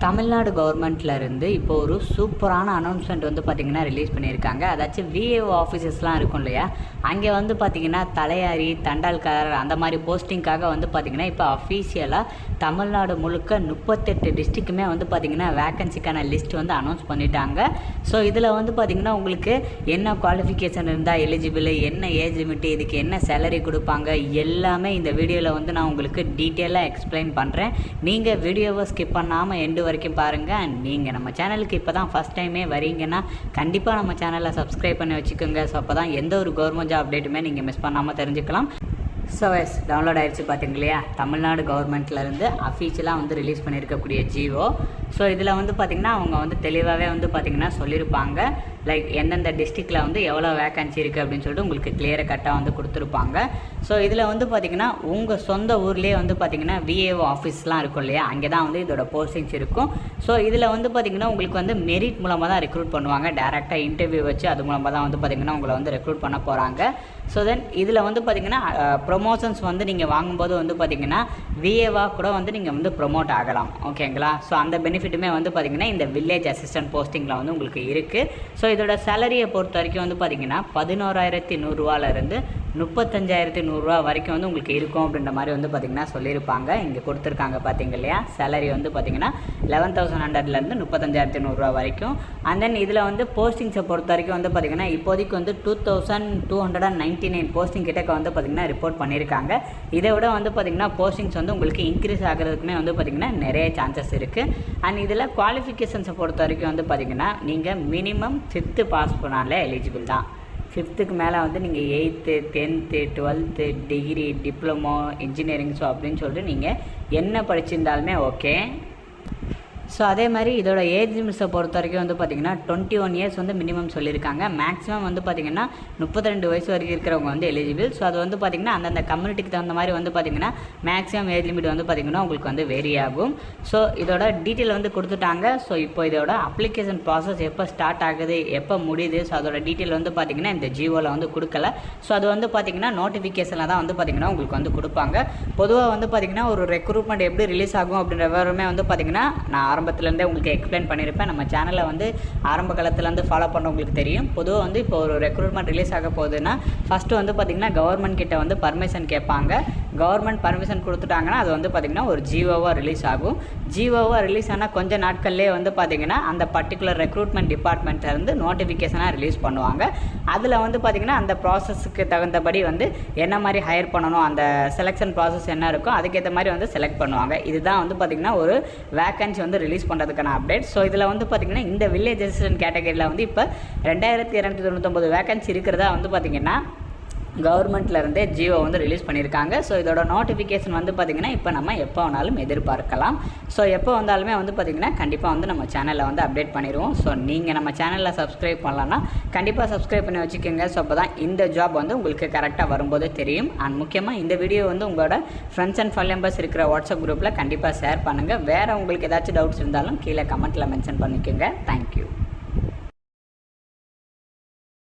தமிழ்நாடு கவர்மெண்ட்லேருந்து இப்போ ஒரு சூப்பரான அனௌன்ஸ்மெண்ட் வந்து பார்த்திங்கன்னா ரிலீஸ் பண்ணியிருக்காங்க. அதாச்சும் விஏஓ ஆஃபீஸஸ்லாம் இருக்கும் இல்லையா, அங்கே வந்து பார்த்திங்கன்னா தலையாரி, தண்டால்காரர் அந்த மாதிரி போஸ்டிங்காக வந்து பார்த்திங்கன்னா இப்போ அஃபீஷியலாக தமிழ்நாடு முழுக்க 38 டிஸ்ட்ரிக்குமே வந்து பார்த்திங்கன்னா வேக்கன்சிக்கான லிஸ்ட் வந்து அனௌன்ஸ் பண்ணிட்டாங்க. ஸோ இதில் வந்து பார்த்திங்கன்னா உங்களுக்கு என்ன குவாலிஃபிகேஷன் இருந்தால் எலிஜிபிள், என்ன ஏஜ் லிமிட்டு, இதுக்கு என்ன சேலரி கொடுப்பாங்க, எல்லாமே இந்த வீடியோவில் வந்து நான் உங்களுக்கு டீட்டெயிலாக எக்ஸ்பிளைன் பண்ணுறேன். நீங்கள் வீடியோவை ஸ்கிப் பண்ணாமல் எண்டு வரைக்கும் பாருங்கள். அண்ட் நீங்கள் நம்ம சேனலுக்கு இப்போ தான் ஃபஸ்ட் டைமே வரீங்கன்னா கண்டிப்பாக நம்ம சேனலை சப்ஸ்கிரைப் பண்ணி வச்சுக்கோங்க. ஸோ அப்போ தான் எந்த ஒரு கவர்மெண்ட் ஜாப் அப்டேட்டுமே நீங்கள் மிஸ் பண்ணாமல் தெரிஞ்சுக்கலாம். ஸோ டவுன்லோட் ஆகிடுச்சு பார்த்தீங்க இல்லையா, தமிழ்நாடு கவர்மெண்ட்லேருந்து அஃபீஷியலாக வந்து ரிலீஸ் பண்ணியிருக்கக்கூடிய ஜிஓ. ஸோ இதில் வந்து பார்த்திங்கன்னா அவங்க வந்து தெளிவாகவே வந்து பார்த்திங்கன்னா சொல்லியிருப்பாங்க, லைக் எந்தெந்த டிஸ்ட்ரிக்டில் வந்து எவ்வளோ வேக்கன்சி இருக்குது அப்படின்னு சொல்லிட்டு உங்களுக்கு கிளியராக கட்டாக வந்து கொடுத்துருப்பாங்க. ஸோ இதில் வந்து பார்த்திங்கன்னா உங்கள் சொந்த ஊர்லேயே வந்து பார்த்திங்கன்னா விஏஓ ஆஃபீஸ்லாம் இருக்கும் இல்லையா, அங்கே தான் வந்து இதோட போஸ்டிங்ஸ் இருக்கும். ஸோ இதில் வந்து பார்த்திங்கன்னா உங்களுக்கு வந்து மெரிட் மூலமாக தான் ரெக்ரூட் பண்ணுவாங்க. டேரெக்டாக இன்டர்வியூ வச்சு அது மூலமாக தான் வந்து பார்த்திங்கன்னா உங்களை வந்து ரெக்ரூட் பண்ண போகிறாங்க. ஸோ தென் இதில் வந்து பார்த்திங்கன்னா ப்ரொமோஷன்ஸ் வந்து நீங்கள் வாங்கும்போது வந்து பார்த்திங்கன்னா விஏவாக கூட வந்து நீங்கள் வந்து ப்ரொமோட் ஆகலாம். ஓகேங்களா? ஸோ அந்த பெனிஃபிட்டுமே வந்து பார்த்திங்கன்னா இந்த வில்லேஜ் அசிஸ்டன்ட் போஸ்டிங்கில் வந்து உங்களுக்கு இருக்குது. ஸோ இதோட சேலரியை பொறுத்த வரைக்கும் வந்து பார்த்திங்கன்னா 11,100 35,100 வரைக்கும் வந்து உங்களுக்கு இருக்கும் அப்படின்ற மாதிரி வந்து பார்த்திங்கன்னா சொல்லியிருப்பாங்க. இங்கே கொடுத்துருக்காங்க பார்த்தீங்க இல்லையா, சேலரி வந்து பார்த்திங்கன்னா 11,100 35,100 வரைக்கும். அண்ட் தென் இதில் வந்து போஸ்டிங்ஸை பொறுத்த வரைக்கும் வந்து பார்த்திங்கன்னா இப்போதைக்கு வந்து 2,299 போஸ்டிங் கிட்டக்க வந்து பார்த்திங்கன்னா ரிப்போர்ட் பண்ணியிருக்காங்க. இதை விட வந்து பார்த்திங்கன்னா போஸ்டிங்ஸ் வந்து உங்களுக்கு இன்க்ரீஸ் ஆகிறதுக்குமே வந்து பார்த்திங்கன்னா நிறைய சான்சஸ் இருக்குது. அண்ட் இதில் குவாலிஃபிகேஷன்ஸை பொறுத்த வரைக்கும் வந்து பார்த்திங்கன்னா நீங்கள் மினிமம் 5th பாஸ் பண்ணாலே எலிஜிபிள் தான். 5th மேலே வந்து நீங்கள் 8th 10th 12th degree, diploma, engineering, so அப்படின்னு சொல்லிட்டு நீங்கள் என்ன படிச்சிருந்தாலுமே ஓகே. ஸோ அதே மாதிரி இதோட ஏஜ் லிமிட்ஸை பொறுத்த வரைக்கும் வந்து பார்த்திங்கன்னா 21 இயர்ஸ் வந்து மினிமம் சொல்லியிருக்காங்க. மேக்ஸிமம் வந்து பார்த்திங்கன்னா 32 வயசு வரைக்கும் இருக்கிறவங்க வந்து எலிஜிபிள். ஸோ அது வந்து பார்த்திங்கன்னா அந்தந்த கம்யூனிட்டிக்கு தகுந்த மாதிரி வந்து பார்த்திங்கன்னா மேக்ஸிமம் ஏஜ் லிமிட் வந்து பார்த்திங்கன்னா உங்களுக்கு வந்து வேரி ஆகும். ஸோ இதோட டீட்டெயில் வந்து கொடுத்துட்டாங்க. ஸோ இப்போ இதோட அப்ளிகேஷன் ப்ராசஸ் எப்போ ஸ்டார்ட் ஆகுது, எப்போ முடியுது, ஸோ அதோட டீட்டெயில் வந்து பார்த்திங்கன்னா இந்த ஜிஓவில் வந்து கொடுக்கல. ஸோ அது வந்து பார்த்திங்கன்னா நோட்டிஃபிகேஷனில் தான் வந்து பார்த்திங்கன்னா உங்களுக்கு வந்து கொடுப்பாங்க. பொதுவாக வந்து பார்த்திங்கன்னா ஒரு ரெக்ரூட்மெண்ட் எப்படி ரிலீஸ் ஆகும் அப்படின்ற விவரமே வந்து பார்த்திங்கன்னா நான் ஆரம்பத்துலேருந்தே உங்களுக்கு எக்ஸ்பிளைன் பண்ணியிருப்பேன். நம்ம சேனலை வந்து ஆரம்ப காலத்துலேருந்து ஃபாலோ பண்ண உங்களுக்கு தெரியும். பொதுவாக வந்து இப்போ ஒரு ரெக்ரூட்மெண்ட் ரிலீஸ் ஆக போகுதுன்னா ஃபஸ்ட்டு வந்து பார்த்திங்கன்னா கவர்மெண்ட் கிட்ட வந்து பர்மிஷன் கேட்பாங்க. கவர்மெண்ட் பர்மிஷன் கொடுத்துட்டாங்கன்னா அது வந்து பார்த்திங்கன்னா ஒரு ஜிஓவாக ரிலீஸ் ஆகும். ஜிஓவாக ரிலீஸ் ஆனால் கொஞ்சம் நாட்கள்லேயே வந்து பார்த்திங்கன்னா அந்த பர்டிகுலர் ரெக்ரூட்மெண்ட் டிபார்ட்மெண்ட்லேருந்து நோட்டிஃபிகேஷனாக ரிலீஸ் பண்ணுவாங்க. அதில் வந்து பார்த்திங்கன்னா அந்த ப்ராசஸ்க்கு தகுந்தபடி வந்து என்ன மாதிரி ஹையர் பண்ணணும், அந்த செலெக்ஷன் ப்ராசஸ் என்ன இருக்கோ அதுக்கேற்ற மாதிரி வந்து செலக்ட் பண்ணுவாங்க. இதுதான் வந்து பார்த்திங்கன்னா ஒரு வேக்கன்சி வந்து ரிலீஸ் பண்ணுறதுக்கான அப்டேட். ஸோ இதில் வந்து பார்த்திங்கன்னா இந்த வில்லேஜ் அசிஸ்டன்ட் கேட்டகரியில் வந்து இப்போ 2,299 வேக்கன்சி இருக்கிறதா வந்து பார்த்திங்கன்னா கவர்மெண்ட்லேருந்தே ஜிஓ வந்து ரிலீஸ் பண்ணியிருக்காங்க. ஸோ இதோட நோட்டிஃபிகேஷன் வந்து பார்த்திங்கன்னா இப்போ நம்ம எப்போ வேணாலும் எதிர்பார்க்கலாம். ஸோ எப்போ வந்தாலுமே வந்து பார்த்திங்கன்னா கண்டிப்பாக வந்து நம்ம சேனலில் வந்து அப்டேட் பண்ணிடுவோம். ஸோ நீங்கள் நம்ம சேனலில் சப்ஸ்கிரைப் பண்ணலான்னா கண்டிப்பாக சப்ஸ்கிரைப் பண்ணி வச்சுக்கோங்க. ஸோ அப்போ தான் இந்த ஜாப் வந்து உங்களுக்கு கரெக்டாக வரும்போது தெரியும். அண்ட் முக்கியமாக இந்த வீடியோ வந்து உங்களோட ஃப்ரெண்ட்ஸ் அண்ட் ஃபேமிலி மெம்பர்ஸ் இருக்கிற வாட்ஸ்அப் குரூப்பில் கண்டிப்பாக ஷேர் பண்ணுங்கள். வேறு உங்களுக்கு ஏதாச்சும் டவுட்ஸ் இருந்தாலும் கீழே கமெண்ட்டில் மென்ஷன் பண்ணிக்கோங்க. தேங்க்யூ.